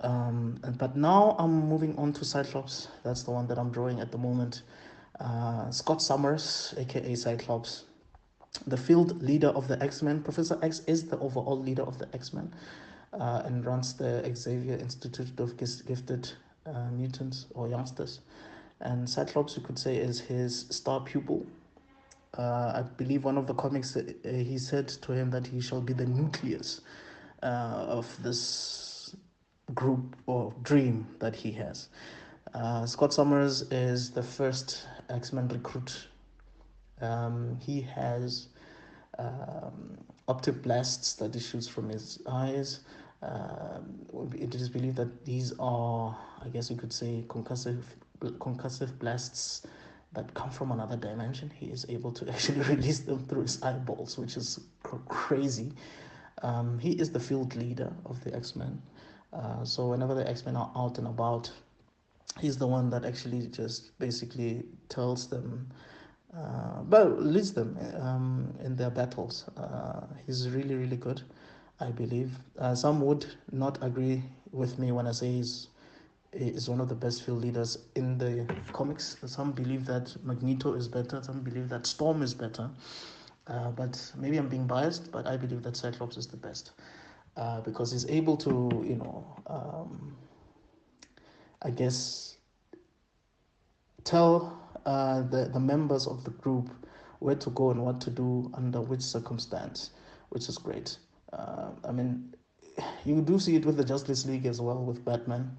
But now I'm moving on to Cyclops. That's the one that I'm drawing at the moment. Scott Summers, aka Cyclops, the field leader of the X-Men. Professor X is the overall leader of the X-Men, and runs the Xavier Institute of Gifted Mutants or Youngsters. And Cyclops, you could say, is his star pupil. I believe one of the comics, he said to him that he shall be the nucleus of this group or dream that he has. Scott Summers is the first X-Men recruit. He has optic blasts that he shoots from his eyes. It is believed that these are, I guess you could say, concussive blasts that come from another dimension. He is able to actually release them through his eyeballs, which is crazy. He is the field leader of the X-Men. So whenever the X-Men are out and about, he's the one that actually just basically tells them, leads them in their battles. He's really, really good, I believe. Some would not agree with me when I say he's is one of the best field leaders in the comics. Some believe that Magneto is better. Some believe that Storm is better. But maybe I'm being biased, but I believe that Cyclops is the best because he's able to, I guess, tell the members of the group where to go and what to do under which circumstance, which is great. I mean, you do see it with the Justice League as well with Batman.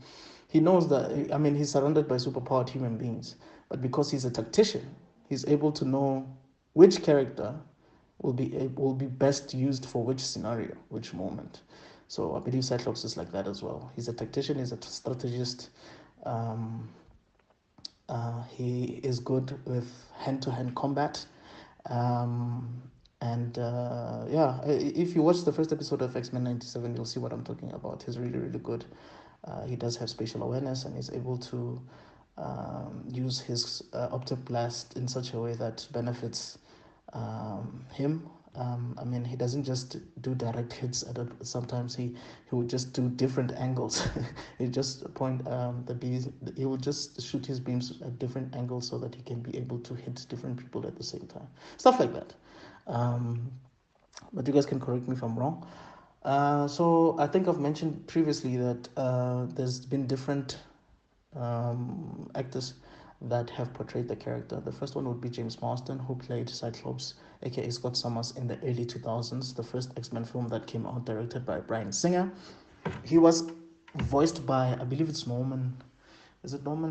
He knows that, I mean, he's surrounded by superpowered human beings, but because he's a tactician, he's able to know which character will be best used for which scenario, which moment. So I believe Cyclops is like that as well. He's a tactician, he's a strategist. He is good with hand-to-hand combat. Yeah, if you watch the first episode of X-Men 97, you'll see what I'm talking about. He's really, really good. He does have spatial awareness and is able to use his optic blast in such a way that benefits him. I mean, he doesn't just do direct hits. Sometimes he will just do different angles. He just point the bees. He will just shoot his beams at different angles so that he can be able to hit different people at the same time. Stuff like that. But you guys can correct me if I'm wrong. So I think I've mentioned previously that there's been different actors that have portrayed the character. The first one would be James Marsden, who played Cyclops, aka Scott Summers, in the early 2000s, the first X-Men film that came out, directed by Bryan Singer. He was voiced by, I believe it's Norman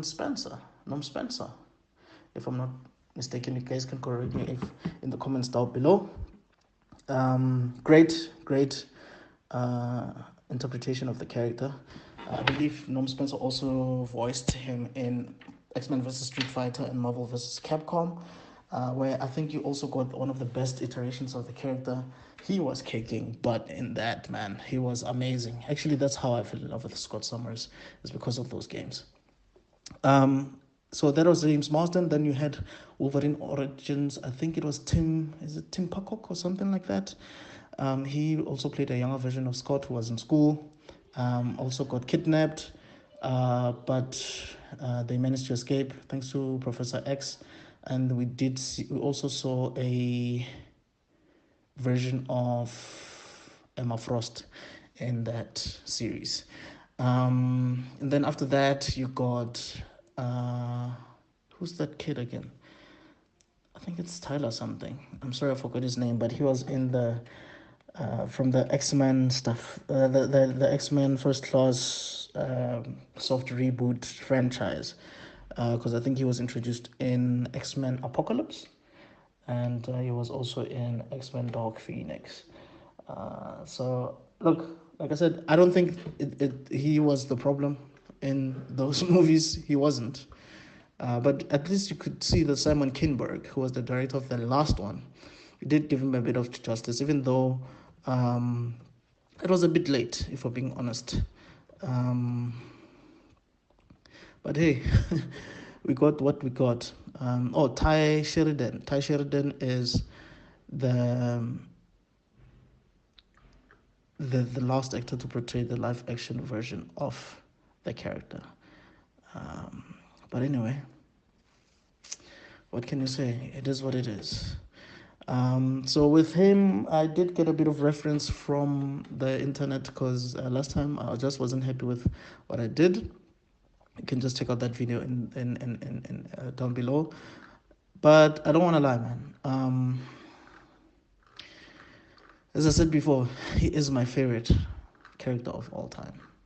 Spencer? Norm Spencer. If I'm not mistaken, you guys can correct me if in the comments down below. Great interpretation of the character. I believe Norm Spencer also voiced him in X-Men vs. Street Fighter and Marvel vs. Capcom, where I think you also got one of the best iterations of the character. He was kicking butt in that, man. He was amazing. Actually, that's how I fell in love with Scott Summers, is because of those games. So that was James Marsden. Then you had Wolverine Origins. I think it was Tim Pocock or something like that. He also played a younger version of Scott who was in school. Also got kidnapped, but they managed to escape thanks to Professor X. And we also saw a version of Emma Frost in that series. And then after that, you got who's that kid again? I think it's Tyler something. I'm sorry, I forgot his name, but he was in the from the X-Men stuff, the X-Men First Class soft reboot franchise, because I think he was introduced in X-Men Apocalypse, and he was also in X-Men Dark Phoenix. So look, like I said, I don't think he was the problem in those movies. He wasn't. But at least you could see that Simon Kinberg, who was the director of the last one, did give him a bit of justice, even though it was a bit late, if we're being honest. But hey, we got what we got. Ty Sheridan. Ty Sheridan is the the last actor to portray the live action version of the character. Um, but anyway, what can you say? It is what it is. So with him, I did get a bit of reference from the internet because last time I just wasn't happy with what I did. You can just check out that video in down below. But I don't want to lie, man. As I said before, he is my favorite character of all time.